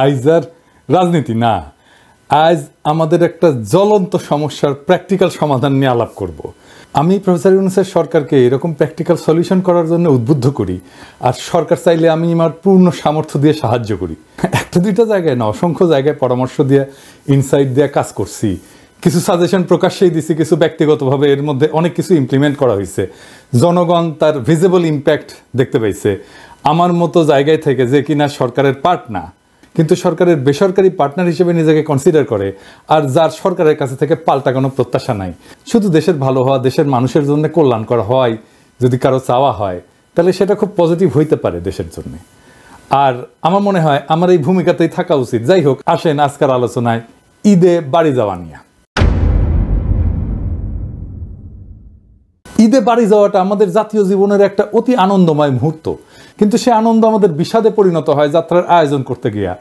আজ আর রাজনীতি না, আজ আমাদের একটা জ্বলন্ত সমস্যার প্র্যাকটিক্যাল সমাধান নিয়ে আলাপ করব। আমি প্রফেসর ইউনূসের সরকারকে এরকম প্র্যাকটিক্যাল সলিউশন করার জন্য উদ্বুদ্ধ করি, আর সরকার চাইলে আমি আমার পূর্ণ সামর্থ্য দিয়ে সাহায্য করি। একটা দুইটা জায়গায় না, অসংখ্য জায়গায় পরামর্শ দিয়ে, ইনসাইট দিয়ে কাজ করছি, কিছু সাজেশন প্রকাশ্যেই দিছি, কিছু ব্যক্তিগতভাবে এর মধ্যে অনেক কিছু ইমপ্লিমেন্ট করা হয়েছে। জনগণ তার ভিজিবল ইম্প্যাক্ট দেখতে পাইছে। আমার মতো জায়গায় থেকে যে কিনা সরকারের পার্ট না, কিন্তু সরকারের বেসরকারি পার্টনার হিসেবে নিজেকে কনসিডার করে, আর যার সরকারের কাছে থেকে পাল্টা কোনো প্রত্যাশা নাই, শুধু দেশের ভালো হওয়া, দেশের মানুষের জন্য কল্যাণ করা হয় যদি কারো চাওয়া হয়, তাহলে সেটা খুব পজিটিভ হইতে পারে দেশের জন্য। আর আমার মনে হয় আমার এই ভূমিকাতেই থাকা উচিত। যাই হোক, আসেন আজকের আলোচনায় ঈদে বাড়ি যাওয়া নিয়ে। ঈদে বাড়ি যাওয়াটা আমাদের জাতীয় জীবনের একটা অতি আনন্দময় মুহূর্ত, কিন্তু সে আনন্দ আমাদের বিষাদে পরিণত হয় যাত্রার আয়োজন করতে গিয়া।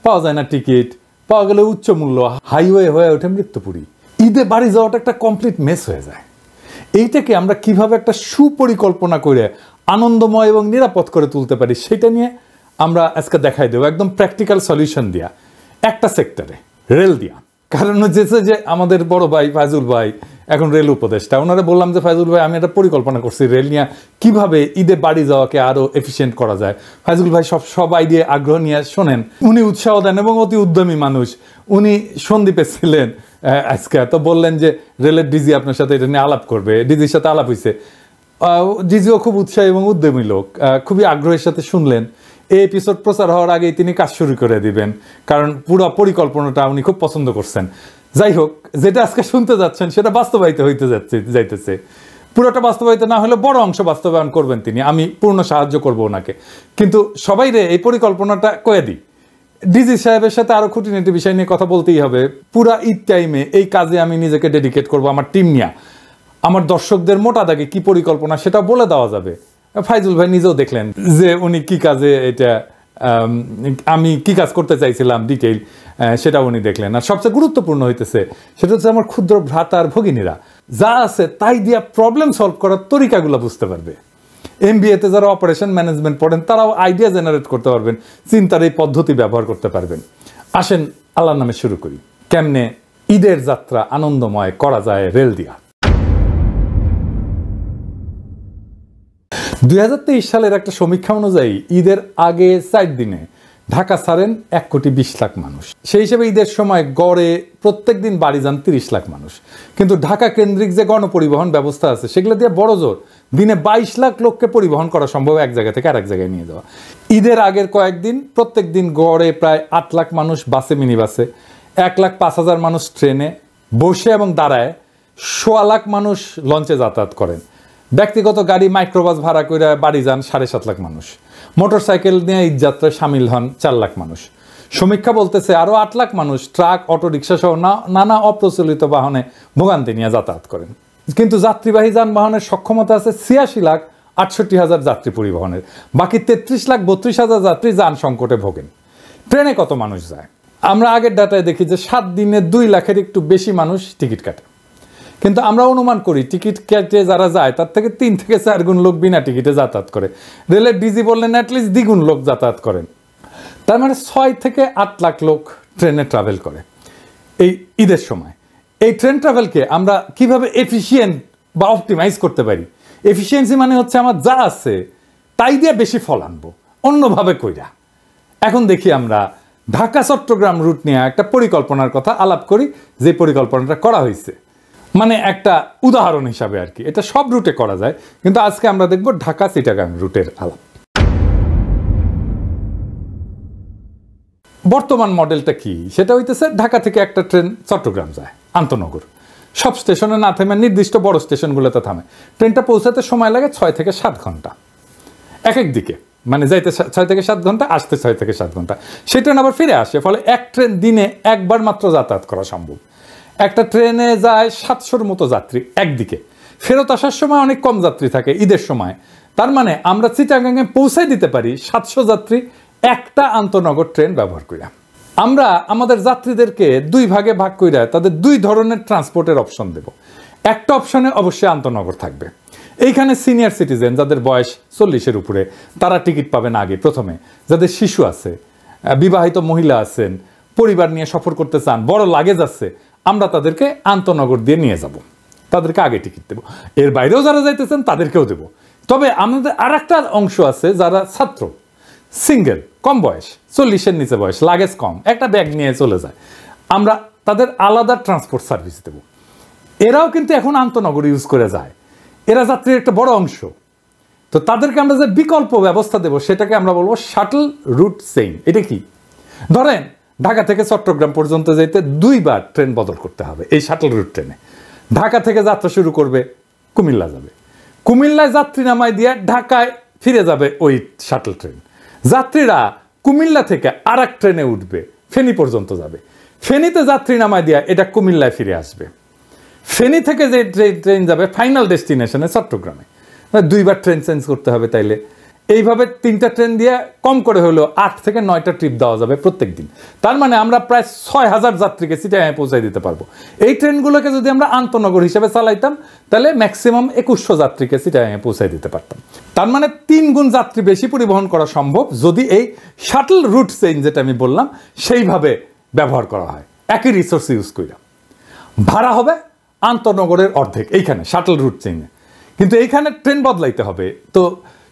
পাওয়া যায় না টিকিট, পাওয়া গেলে উচ্চ মূল্য, হাইওয়ে হয়ে ওঠে মৃত্যুপুরী। ঈদে বাড়ি যাওয়াটা একটা কমপ্লিট মেস হয়ে যায়। এইটাকে আমরা কিভাবে একটা সুপরিকল্পনা করে আনন্দময় এবং নিরাপদ করে তুলতে পারি, সেটা নিয়ে আমরা আজকে দেখাই দেবো একদম প্র্যাকটিক্যাল সলিউশন দিয়া, একটা সেক্টরে, রেল দিয়া। কারণ হচ্ছে যে আমাদের বড় ভাই ফায়জুল ভাই এখন রেল উপদেষ্টা, ওনারা বললাম যে ফায়জুল ভাই আমি একটা পরিকল্পনা করছি রেল নিয়ে কিভাবে ঈদে বাড়ি যাওয়াকে আরো এফিসিয়েন্ট করা যায়। ফায়জুল ভাই সব আইডিয়া আগ্রহ নিয়ে শোনেন, উনি উৎসাহ দেন এবং অতি উদ্যমী মানুষ। উনি সন্দ্বীপে ছিলেন আজকে, তো বললেন যে রেলের ডিজি আপনার সাথে এটা নিয়ে আলাপ করবে। ডিজির সাথে আলাপ হয়েছে, ডিজিও খুব উৎসাহী এবং উদ্যমী লোক, খুবই আগ্রহের সাথে শুনলেন। এই এপিসোড প্রচার হওয়ার আগেই তিনি কাজ শুরু করে দিবেন, কারণ পুরো পরিকল্পনাটা উনি খুব পছন্দ করছেন। যাই হোক, যেটা আজকে শুনতে যাচ্ছেন সেটা বাস্তবায়িত হইতে যাইতেছে। পুরোটা বাস্তবায়িত না হলে বড় অংশ বাস্তবায়ন করবেন তিনি, আমি পূর্ণ সাহায্য করব ওনাকে। কিন্তু সবাই রে এই পরিকল্পনাটা কয়ে দিই, ডিজি সাহেবের সাথে আরো খুঁটিনাটি বিষয় নিয়ে কথা বলতেই হবে। পুরা ঈদ টাইমে এই কাজে আমি নিজেকে ডেডিকেট করব, আমার টিম নিয়ে। আমার দর্শকদের মোটা দাগে কি পরিকল্পনা সেটা বলে দেওয়া যাবে। ফায়জুল ভাই নিজেও দেখলেন যে উনি কি কাজে, এটা আমি কি কাজ করতে চাইছিলাম ডিটেইল, সেটা উনি দেখলেন। আর সবচেয়ে গুরুত্বপূর্ণ হইতেছে সেটা হচ্ছে আমার ক্ষুদ্র ভ্রাতা আর ভগিনীরা যা আছে তাই দিয়া প্রবলেম সলভ করার তরিকাগুলো বুঝতে পারবে। এমবিএতে যারা অপারেশন ম্যানেজমেন্ট পড়েন তারাও আইডিয়া জেনারেট করতে পারবেন, চিন্তার এই পদ্ধতি ব্যবহার করতে পারবেন। আসেন আল্লাহর নামে শুরু করি, কেমনে ঈদের যাত্রা আনন্দময় করা যায় রেল দিয়া। 2023 সালের একটা সমীক্ষা অনুযায়ী ঈদের আগে 4 দিনে ঢাকা ছাড়েন 1,20,00,000 মানুষ। সেই হিসেবে ঈদের সময় গড়ে প্রত্যেক দিন বাড়ি যান 30 লাখ মানুষ। কিন্তু ঢাকা কেন্দ্রিক যে গণপরিবহন ব্যবস্থা আছে সেগুলো দিয়ে বড় জোর দিনে 22 লাখ লোককে পরিবহন করা সম্ভব, এক জায়গা থেকে আরেক জায়গায় নিয়ে যাওয়া। ঈদের আগের কয়েকদিন প্রত্যেক দিন গড়ে প্রায় 8 লাখ মানুষ বাসে, মিনি বাসে, 1,05,000 মানুষ ট্রেনে বসে এবং দাঁড়ায়, 1.25 লাখ মানুষ লঞ্চে যাতায়াত করেন। ব্যক্তিগত গাড়ি মাইক্রোবাস ভাড়া করে বাড়ি যান 7.5 লাখ মানুষ। মোটরসাইকেল নিয়ে ঈদ যাত্রায় সামিল হন 4 লাখ মানুষ। সমীক্ষা বলতেছে আরও 8 লাখ মানুষ ট্রাক, অটোরিকশা সহ নানা অপ্রচলিত বাহনে ভোগান্তি নিয়ে যাতায়াত করেন। কিন্তু যাত্রীবাহী যানবাহনের সক্ষমতা আছে 86,68,000 যাত্রী পরিবহনের। বাকি 33,32,000 যাত্রী যান সংকটে ভোগেন। ট্রেনে কত মানুষ যায়? আমরা আগের ডাটায় দেখি যে 7 দিনে 2 লাখের একটু বেশি মানুষ টিকিট কাটে। কিন্তু আমরা অনুমান করি টিকিট কেটে যারা যায় তার থেকে 3 থেকে 4 গুণ লোক বিনা টিকিটে যাতায়াত করে। রেলের ডিজি বললেন অ্যাটলিস্ট দ্বিগুণ লোক যাতায়াত করেন। তার মানে 6 থেকে 8 লাখ লোক ট্রেনে ট্রাভেল করে এই ঈদের সময়। এই ট্রেন ট্রাভেলকে আমরা কিভাবে এফিসিয়েন্ট বা অপটিমাইজ করতে পারি? এফিসিয়েন্সি মানে হচ্ছে আমার যা আছে তাই দিয়ে বেশি ফল আনবো, অন্যভাবে কইরা। এখন দেখি আমরা ঢাকা চট্টগ্রাম রুট নিয়ে একটা পরিকল্পনার কথা আলাপ করি, যে পরিকল্পনাটা করা হয়েছে, মানে একটা উদাহরণ হিসাবে আর কি। এটা সব রুটে করা যায়, কিন্তু আজকে আমরা দেখব ঢাকা চিটাগাং রুটের আলাপ। বর্তমান মডেলটা কি? সেটা হইতেছে ঢাকা থেকে একটা ট্রেন চট্টগ্রাম যায় আন্তনগর, সব স্টেশনে না থেমে নির্দিষ্ট বড় স্টেশনগুলোতে থামে। ট্রেনটা পৌঁছাতে সময় লাগে 6 থেকে 7 ঘন্টা এক এক দিকে, মানে যাইতে 6 থেকে 7 ঘন্টা, আসতে 6 থেকে 7 ঘন্টা। সেই ট্রেন আবার ফিরে আসে, ফলে এক ট্রেন দিনে একবার মাত্র যাতায়াত করা সম্ভব। একটা ট্রেনে যায় 700-র মতো যাত্রী একদিকে, ফেরত আসার সময় অনেক কম যাত্রী থাকে ঈদের সময়। তার মানে আমরা চিটাগাংয়ে পৌঁছায় দিতে পারি 700 যাত্রী একটা আন্তনগর ট্রেন ব্যবহার করে। আমরা আমাদের যাত্রীদেরকে 2 ভাগে ভাগ করে তাদের 2 ধরনের ট্রান্সপোর্টের অপশন দেব। একটা অপশনে অবশ্যই আন্তনগর থাকবে। এইখানে সিনিয়র সিটিজেন যাদের বয়স 40-এর উপরে তারা টিকিট পাবেন আগে প্রথমে। যাদের শিশু আছে, বিবাহিত মহিলা আছেন, পরিবার নিয়ে সফর করতে চান, বড় লাগেজ আছে, আমরা তাদেরকে আন্তনগর দিয়ে নিয়ে যাব, তাদেরকে আগে টিকিট দেবো। এর বাইরেও যারা যাইতেছেন তাদেরকেও দেবো। তবে আমাদের আর একটা অংশ আছে যারা ছাত্র, সিঙ্গেল, কম বয়স, 40-এর নিচে বয়স, লাগেজ কম, একটা ব্যাগ নিয়ে চলে যায়, আমরা তাদের আলাদা ট্রান্সপোর্ট সার্ভিস দেবো। এরাও কিন্তু এখন আন্তনগর ইউজ করে যায়, এরা যাত্রীর একটা বড় অংশ। তো তাদেরকে আমরা যে বিকল্প ব্যবস্থা দেবো সেটাকে আমরা বলবো শাটল রুট চেইন। এটা কি? ধরেন ঢাকা থেকে চট্টগ্রাম পর্যন্ত যেতে 2 বার ট্রেন বদল করতে হবে এই শাটল রুট ট্রেনে। ঢাকা থেকে যাত্রা শুরু করবে, কুমিল্লা যাবে, কুমিল্লায় যাত্রী নামায় দিয়ে ঢাকায় ফিরে যাবে ওই শাটল ট্রেন। যাত্রীরা কুমিল্লা থেকে আর এক ট্রেনে উঠবে, ফেনী পর্যন্ত যাবে, ফেনীতে যাত্রী নামায় দিয়ে এটা কুমিল্লায় ফিরে আসবে। ফেনী থেকে যে ট্রেন যাবে ফাইনাল ডেস্টিনেশনে চট্টগ্রামে, 2 বার ট্রেন চেঞ্জ করতে হবে। তাইলে এইভাবে 3টা ট্রেন দিয়ে কম করে হলেও 8 থেকে 9টা ট্রিপ দেওয়া যাবে প্রত্যেক দিন। তার মানে আমরা প্রায় 6000 যাত্রীকে চিটাগাঙে পৌঁছায় দিতে পারবো। এই ট্রেনগুলোকে যদি আমরা আন্তনগর হিসেবে চালাইতাম তাহলে ম্যাক্সিমাম 2100 যাত্রীকে চিটাগাঙে পৌঁছায় দিতে পারতাম। তার মানে 3 গুণ যাত্রী বেশি পরিবহন করা সম্ভব যদি এই শাটল রুট চেইন যেটা আমি বললাম সেইভাবে ব্যবহার করা হয়, একই রিসোর্স ইউজ করে। ভাড়া হবে আন্তনগরের অর্ধেক এইখানে শাটল রুট চেইনে, কিন্তু এইখানে ট্রেন বদলাইতে হবে। তো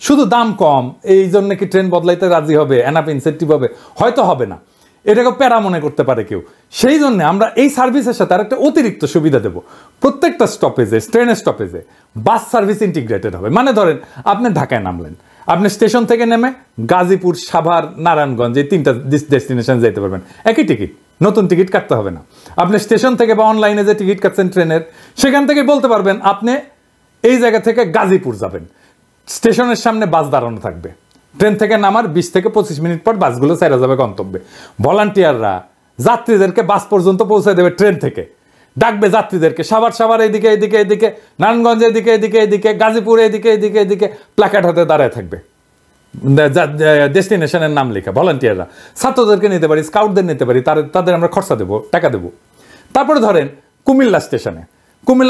শুধু দাম কম এই জন্য কি ট্রেন বদলাইতে রাজি হবে, এনাফ ইনসেন্টিভ হবে? হয়তো হবে না, এটাকে প্যারা মনে করতে পারে কেউ। সেই জন্য আমরা এই সার্ভিসের সাথে আরেকটা অতিরিক্ত সুবিধা দেব, প্রত্যেকটা স্টপেজে, ট্রেনের স্টপেজে বাস সার্ভিস ইন্টিগ্রেটেড হবে। মানে ধরেন আপনি ঢাকায় নামলেন, আপনি স্টেশন থেকে নেমে গাজীপুর, সাভার, নারায়ণগঞ্জ এই 3টা ডেস্টিনেশন যেতে পারবেন, একই টিকিট, নতুন টিকিট কাটতে হবে না। আপনি স্টেশন থেকে বা অনলাইনে যে টিকিট কাটছেন ট্রেনের, সেখান থেকে বলতে পারবেন আপনি এই জায়গা থেকে গাজীপুর যাবেন, স্টেশনের সামনে বাস দাঁড়ানো থাকবে, ট্রেন থেকে নামার 20 থেকে 25 মিনিট পর বাসগুলো ছেড়ে যাবে গন্তব্যে। ভলান্টিয়াররা যাত্রীদেরকে বাস পর্যন্ত পৌঁছে দেবে, ট্রেন থেকে ডাকবে যাত্রীদেরকে, সাভার এদিকে এদিকে এদিকে, নারায়ণগঞ্জ এদিকে এদিকে এদিকে, গাজীপুর এদিকে এদিকে এদিকে, প্ল্যাকার্ড হাতে দাঁড়ায় থাকবে, ডেস্টিনেশনের নাম লেখা। ভলান্টিয়াররা ছাত্রদেরকে নিতে পারি, স্কাউটদের নিতে পারি, তাদের আমরা খরচা দেবো, টাকা দেবো। তারপরে ধরেন কুমিল্লা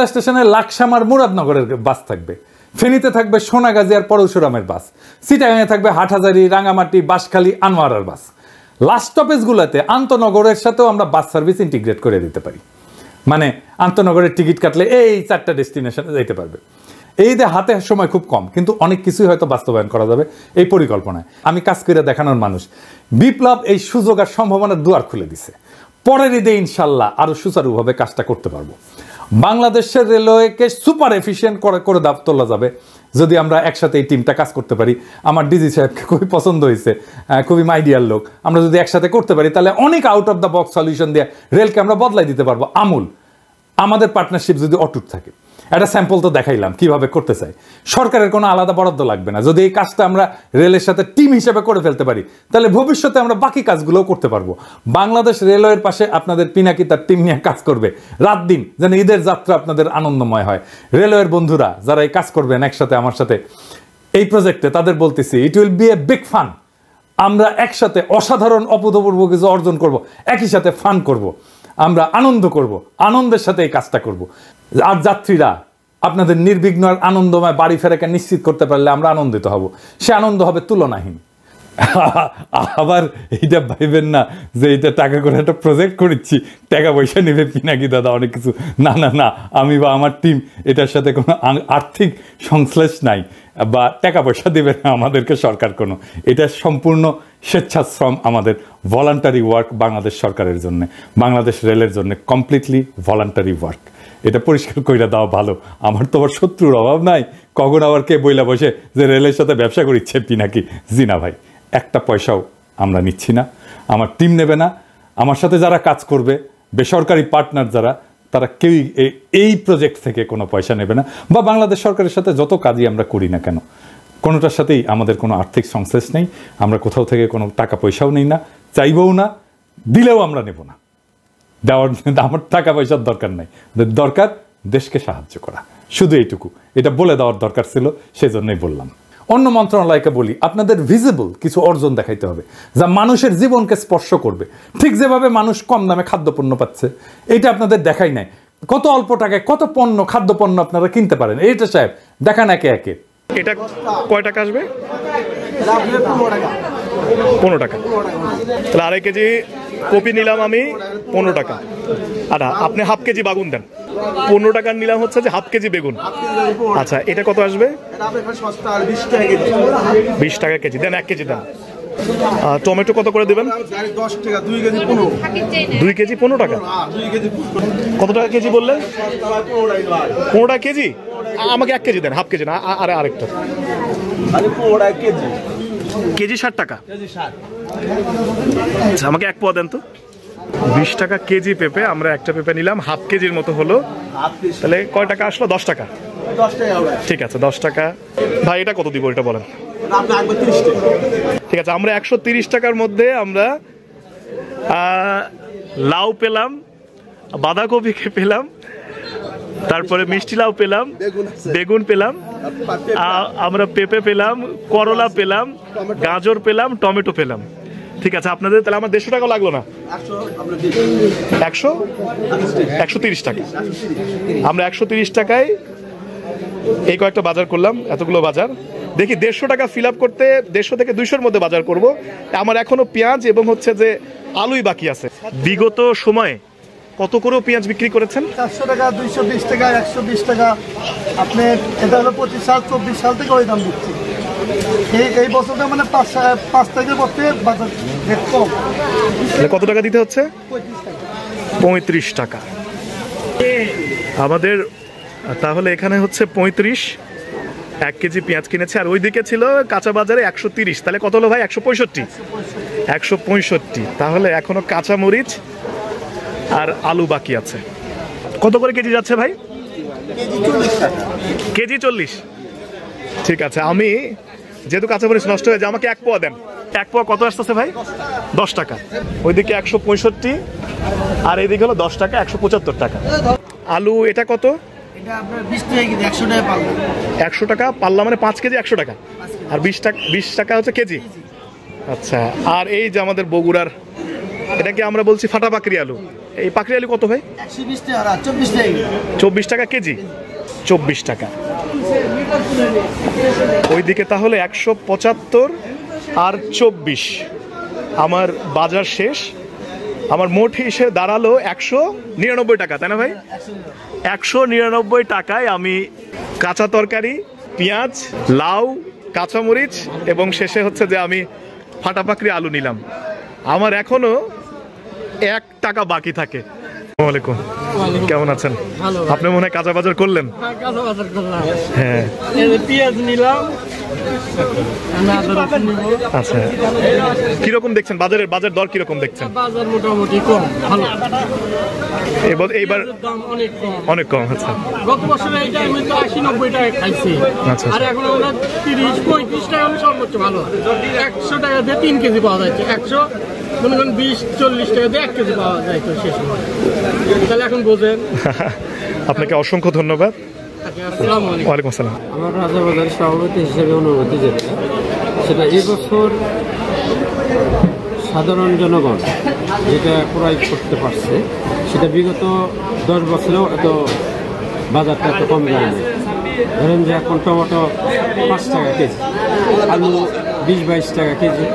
স্টেশনে লাকসামার মুরাদনগরের বাস থাকবে, ফেনীতে থাকবে সোনাগাজী আর পরশুরামের বাস, চিটাগাঙে থাকবে হাটহাজারী, রাঙামাটি, বাঁশখালী, আনোয়ারার বাস। লাস্ট স্টপেজগুলোতে আন্তনগরের সাথেও আমরা বাস সার্ভিস ইন্টিগ্রেট করে দিতে পারি। মানে আন্তনগরের টিকিট কাটলে এই 4টা ডেস্টিনেশনে যেতে পারবে। এই যে হাতে সময় খুব কম, কিন্তু অনেক কিছুই হয়তো বাস্তবায়ন করা যাবে এই পরিকল্পনায়। আমি কাজ করে দেখানোর মানুষ। বিপ্লব এই সুযোগ আর সম্ভাবনার দুয়ার খুলে দিছে। পরের ঈদে ইনশাল্লাহ আরো সুচারুভাবে কাজটা করতে পারবো। বাংলাদেশের রেলওয়েকে সুপার এফিশিয়েন্ট করে তোলা যাবে যদি আমরা একসাথে এই টিমটা কাজ করতে পারি। আমার ডিজি সাহেবকে খুবই পছন্দ হয়েছে, খুবই মাইডিয়ার লোক। আমরা যদি একসাথে করতে পারি তাহলে অনেক out of the box solution দিয়ে রেলকে আমরা বদলাই দিতে পারবো আমূল। আমাদের পার্টনারশিপ যদি অটুট থাকে, একটা স্যাম্পল তো দেখাইলাম কিভাবে করতে চাই। সরকারের কোনো আলাদা বরাদ্দ লাগবে না। যদি এই কাজটা আমরা রেলের সাথে টিম হিসেবে করে ফেলতে পারি তাহলে ভবিষ্যতে আমরা বাকি কাজগুলোও করতে পারবো। বাংলাদেশ রেলওয়ের পাশে আপনাদের পিনাকি তার টিম নিয়ে কাজ করবে রাত দিন, যেন ঈদের যাত্রা আপনাদের আনন্দময় হয়। রেলওয়ের বন্ধুরা যারা এই কাজ করবেন একসাথে আমার সাথে এই প্রজেক্টে, তাদের বলতেছি it will B a big fun. আমরা একসাথে অসাধারণ অভূতপূর্ব কিছু অর্জন করব, একই সাথে ফান করব, আমরা আনন্দ করব, আনন্দের সাথে এই কাজটা করব। আর যাত্রীরা আপনাদের নির্বিঘ্ন আর আনন্দময় বাড়ি ফেরাকে নিশ্চিত করতে পারলে আমরা আনন্দিত হব। সে আনন্দ হবে তুলনাহীন। আবার এইটা ভাইবেন না যে এটা টাকা করে একটা প্রজেক্ট করেছি, টাকা পয়সা নেবে পিনাকি দাদা অনেক কিছু। না না না, আমি বা আমার টিম এটার সাথে কোনো আর্থিক সংশ্লেষ নাই বা টাকা পয়সা দেবে না আমাদেরকে সরকার কোনো। এটা সম্পূর্ণ স্বেচ্ছাশ্রম, আমাদের ভলান্টারি ওয়ার্ক বাংলাদেশ সরকারের জন্য, বাংলাদেশ রেলের জন্য কমপ্লিটলি ভলান্টারি ওয়ার্ক। এটা পরিষ্কার কইরা দেওয়া ভালো। আমার তো আবার শত্রুর অভাব নাই, কখন আবার কে বইলা বসে যে রেলের সাথে ব্যবসা করিচ্ছে পিনাকি। জি না ভাই, একটা পয়সাও আমরা নিচ্ছি না, আমার টিম নেবে না। আমার সাথে যারা কাজ করবে বেসরকারি পার্টনার যারা, তারা কেউই এই প্রজেক্ট থেকে কোনো পয়সা নেবে না। বা বাংলাদেশ সরকারের সাথে যত কাজই আমরা করি না কেন, কোনোটার সাথেই আমাদের কোনো আর্থিক সংশ্লেষ নেই। আমরা কোথাও থেকে কোনো টাকা পয়সাও নেই না, চাইবও না, দিলেও আমরা নেব না। দেওয়ার আমার টাকা পয়সার দরকার নাই, দরকার দেশকে সাহায্য করা, শুধু এইটুকু। এটা বলে দেওয়ার দরকার ছিল, সেজন্যই বললাম। অন্য মন্ত্রণালয়কে বলি, আপনাদের ভিজিবল কিছু অর্জন দেখাইতে হবে যা মানুষের জীবনকে স্পর্শ করবে। ঠিক যেভাবে মানুষ কম দামে খাদ্যপণ্য পাচ্ছে, এটা আপনাদের দেখাই নাই। কত অল্প টাকায় কত পণ্য, খাদ্যপণ্য আপনারা কিনতে পারেন, এইটা সাহেব দেখান একে একে। এটা কয় টাকা আসবে? 15 টাকা। তাহলে আড়াই কেজি কপি নিলাম আমি 15 টাকা। আচ্ছা আপনি হাফ কেজি বাগুন দেন। 15 টাকার নিলাম হচ্ছে যে হাফ কেজি বেগুন। আচ্ছা এটা কত আসবে? 20 টাকা কেজি দেন, 1 কেজি দেন। টমেটো কত করে দেবেন? 2 কেজি 15 টাকা। কত টাকা কেজি বললেন? 15 টাকা কেজি। আমাকে 1 কেজি দেন, হাফ কেজি না, আরেকটা কেজি 60 টাকা। আচ্ছা আমাকে 1 পোয়া দেন তো। 20 টাকা কেজি পেঁপে, আমরা একটা পেঁপে নিলাম, হাফ কেজির মতো হলো। তাহলে কয় টাকা আসলো? 10 টাকা। ঠিক আছে 10 টাকা। ভাই এটা কত দিব এটা বলেন? ঠিক আছে আমরা 130 টাকার মধ্যে আমরা লাউ পেলাম, বাঁধাকপি পেলাম, তারপরে মিষ্টি লাউ পেলাম, বেগুন পেলাম, আমরা পেঁপে পেলাম, করলা পেলাম, গাজর পেলাম, টমেটো পেলাম। ঠিক আছে আপনাদের তাহলে আমার 150 টাকা লাগলো না? 130 টাকা। আমরা 130 টাকায় এই কয়েকটা বাজার করলাম, এতগুলো বাজার। দেখি 150 টাকা ফিল আপ করতে 150 থেকে 200-র মধ্যে বাজার করব। আমার এখনো পেঁয়াজ এবং হচ্ছে যে আলুই বাকি আছে। বিগত সময়ে কত করে পেঁয়াজ বিক্রি করেছেন? 400 টাকা, 220 টাকা, 120 টাকা। আপনি এটা হলো 25 সাল 24 সাল থেকে ওই দাম দিচ্ছি। এই বছরটা মানে 5 তারিখের পর থেকে বাজার রেট কম। কত টাকা দিতে হচ্ছে? 35 টাকা আমাদের। তাহলে এখানে হচ্ছে 35, 1 কেজি পেঁয়াজ কিনেছে। আর ওইদিকে ছিল কাঁচা বাজারে 130। তাহলে কত হলো ভাই? 165। তাহলে এখনো কাঁচা মরিচ আর আলু বাকি আছে। কত করে কেজি যাচ্ছে ভাই? কেজি 40। ঠিক আছে আমি যেহেতু কাঁচা মরিচ নষ্ট হয়ে যায় আমাকে 1 পোয়া দেন। 1 পোয়া কত আসতেছে ভাই? 10 টাকা। ওইদিকে 165 আর এইদিকে হলো 10 টাকা, 175 টাকা। আলু এটা কত? এটা আপনার 20 টাকা কেজি, 100 টাকা পাল্লা। 100 টাকা পাল্লা মানে 5 কেজি 100 টাকা। আর 20 টাকা হচ্ছে কেজি। আচ্ছা আর এই যে আমাদের বগুড়ার, এটাকে আমরা বলছি ফাটা পাকড়ি আলু। এই পাকড়ি আলু কত ভাই? 120 টাকা, 24 টাকা। 24 টাকা কেজি। 24 টাকা। ওইদিকে তাহলে 175 আর 24। আমার বাজার শেষ। আমার মোট হিসেবে দাঁড়ালো 199 টাকা, তাই না ভাই? 199 টাকায় আমি কাঁচা তরকারি, পেঁয়াজ, লাউ, কাঁচামরিচ এবং শেষে হচ্ছে যে আমি ফাটা পাকড়ি আলু নিলাম। আমার এখনো 1 টাকা বাকি থাকে। আসসালামু আলাইকুম, কেমন আছেন? আপনি মনে হয় কাঁচা বাজার করলেন? হ্যাঁ পেঁয়াজ নিলাম। আচ্ছা কিরকম দেখছেন বাজার দর কিরকম দেখছেন? বাজার মোটামুটি কম, ভালো। এইবার অনেক কম। আচ্ছা গত বছরে এই টাইমে তো 80-90 টাকা খাইছি। আচ্ছা আর এখন আমরা 30-35 টাকা হলে সর্বোচ্চ ভালো। 100 টাকা দিয়ে 3 কেজি পাওয়া যাচ্ছে। 100 মনে করেন 20-40 টাকা দিয়ে 1 কেজি পাওয়া যায় তো শেষ সময়। তাহলে এখন বোঝেন। আপনাকে অসংখ্য ধন্যবাদ। ওয়ালাইকুম আসসালাম। আমার রাজাবাজার সভাপতি হিসেবে অনুমতি যেটা, সেটা এবছর সাধারণ জনগণ যেটা ক্রয় করতে পারছে সেটা বিগত 10 বছরেও এত বাজারটা এত কম যায় না। ধরেন যে এখন টমেটো 5 টাকা কেজি, আলু 20-22 টাকা কেজি,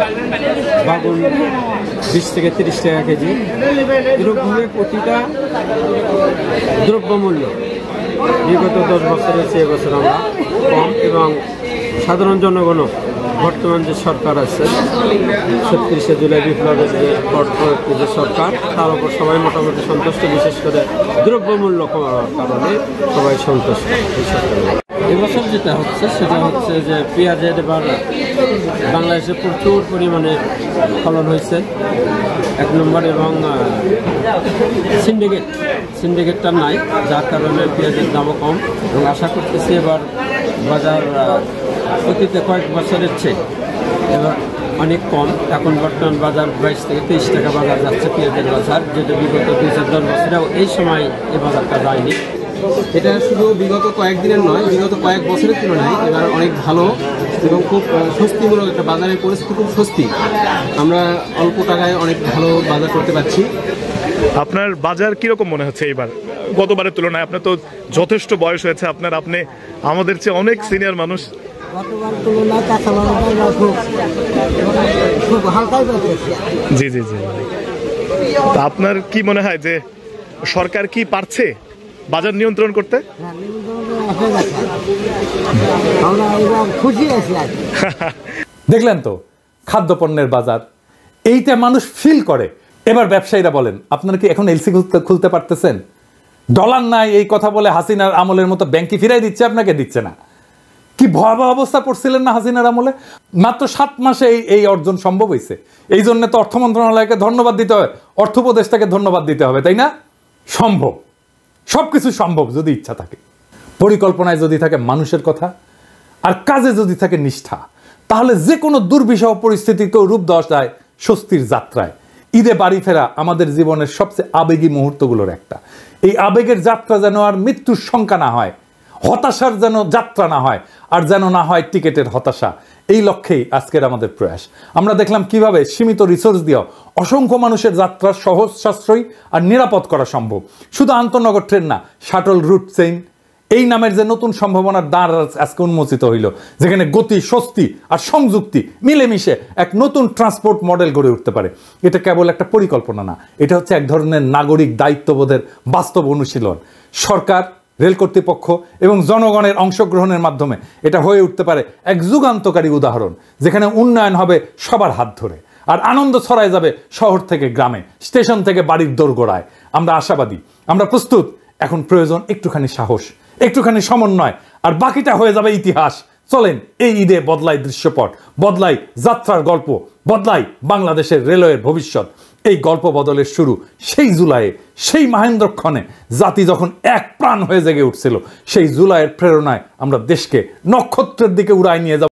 বাগুন 20 থেকে 30 টাকা কেজি। এরকমভাবে প্রতিটা দ্রব্যমূল্য বিগত 10 বছরের চেয়ে এবছর আমরা কম। এবং সাধারণ জনগণও বর্তমান যে সরকার আছে 37শে জুলাই বিপ্লবের যে পরবর্তী যে সরকার, তার উপর সবাই মোটামুটি সন্তুষ্ট। বিশেষ করে দ্রব্যমূল্য কমার কারণে সবাই সন্তুষ্ট। এবছর যেটা হচ্ছে সেটা হচ্ছে যে পেঁয়াজের এবার বাংলাদেশে প্রচুর পরিমাণে ফলন হয়েছে 1 নম্বর। এবং সিন্ডিকেটটা নাই, যার কারণে পেঁয়াজের দামও কম। এবং আশা করতেছি এবার বাজার অতীতে কয়েক বছরের চেয়ে এবার অনেক কম। এখন বর্তমান বাজার 22 থেকে 23 টাকা বাজার যাচ্ছে পেঁয়াজের বাজার, যেটা বিগত 2-10 বছরেও এই সময় এই বাজারটা যায়নি। এটা শুধু বিগত কয়েকদিনের নয়, বিগত কয়েক বছরের তুলনায় এবার অনেক ভালো এবং খুব স্বস্তিমূলক একটা বাজারের পরিস্থিতি, খুব স্বস্তি। আমরা অল্প টাকায় অনেক ভালো বাজার করতে পারছি। আপনার বাজার কিরকম মনে হচ্ছে এইবার গতবারের তুলনায়? আপনার তো যথেষ্ট বয়স হয়েছে আপনার, আপনি আমাদের চেয়ে অনেক সিনিয়র মানুষ। গতবার তুলনায় কাঁচামালটা খুব খুব হালকাই পাচ্ছি। জি জি জি। তা আপনার কি মনে হয় যে সরকার কি পারছে বাজার নিয়ন্ত্রণ করতে? আমরা এবার খুশি আছি আর কি। দেখলেন তো খাদ্যপণ্যের বাজার, এইটা মানুষ ফিল করে। এবার ব্যবসায়ীরা বলেন, আপনারা কি এখন এলসি খুলতে পারতেছেন? ডলার নাই এই কথা বলে হাসিনার আমলের মতো ব্যাংকে ফিরাই দিচ্ছে, আপনাকে দিচ্ছে না। কি ভয়াবহ অবস্থা পড়ছিলেন না হাসিনার আমলে? মাত্র 7 মাসে এই অর্জন সম্ভব হয়েছে। এই জন্য তো অর্থ মন্ত্রণালয়কে ধন্যবাদ দিতে হবে, অর্থ উপদেষ্টাকে ধন্যবাদ দিতে হবে, তাই না? সম্ভব, সবকিছু সম্ভব যদি ইচ্ছা থাকে, পরিকল্পনায় যদি থাকে মানুষের কথা, আর কাজে যদি থাকে নিষ্ঠা, তাহলে যে কোনো দুর্বিষহ পরিস্থিতিকেও রূপ দেওয়া যায় স্বস্তির যাত্রায়। ঈদে বাড়ি ফেরা আমাদের জীবনের সবচেয়ে আবেগী মুহূর্তগুলোর একটা। এই আবেগের যাত্রা যেন আর মৃত্যুর শঙ্কা না হয়, হতাশার যেন যাত্রা না হয়, আর যেন না হয় টিকেটের হতাশা। এই লক্ষ্যেই আজকের আমাদের প্রয়াস। আমরা দেখলাম কিভাবে সীমিত রিসোর্স দিয়েও অসংখ্য মানুষের যাত্রা সহজ, সাশ্রয়ী আর নিরাপদ করা সম্ভব। শুধু আন্তনগর ট্রেন না, শাটল রুট চেইন এই নামের যে নতুন সম্ভাবনার দ্বার আজকে উন্মোচিত হইল, যেখানে গতি, স্বস্তি আর সংযুক্তি মিলেমিশে এক নতুন ট্রান্সপোর্ট মডেল গড়ে উঠতে পারে। এটা কেবল একটা পরিকল্পনা না, এটা হচ্ছে এক ধরনের নাগরিক দায়িত্ববোধের বাস্তব অনুশীলন। সরকার, রেল কর্তৃপক্ষ এবং জনগণের অংশগ্রহণের মাধ্যমে এটা হয়ে উঠতে পারে এক যুগান্তকারী উদাহরণ, যেখানে উন্নয়ন হবে সবার হাত ধরে, আর আনন্দ ছড়ায় যাবে শহর থেকে গ্রামে, স্টেশন থেকে বাড়ির দোরগোড়ায়। আমরা আশাবাদী, আমরা প্রস্তুত। এখন প্রয়োজন একটুখানি সাহস, একটুখানি সমন্বয়, আর বাকিটা হয়ে যাবে ইতিহাস। চলেন এই ঈদে বদলাই দৃশ্যপট, বদলাই যাত্রার গল্প, বদলাই বাংলাদেশের রেলওয়ের ভবিষ্যৎ। এই গল্প বদলের শুরু সেই জুলাইয়ে, সেই মহেন্দ্রক্ষণে জাতি যখন এক প্রাণ হয়ে জেগে উঠছিল। সেই জুলাইয়ের প্রেরণায় আমরা দেশকে নক্ষত্রের দিকে উড়ায় নিয়ে যাব।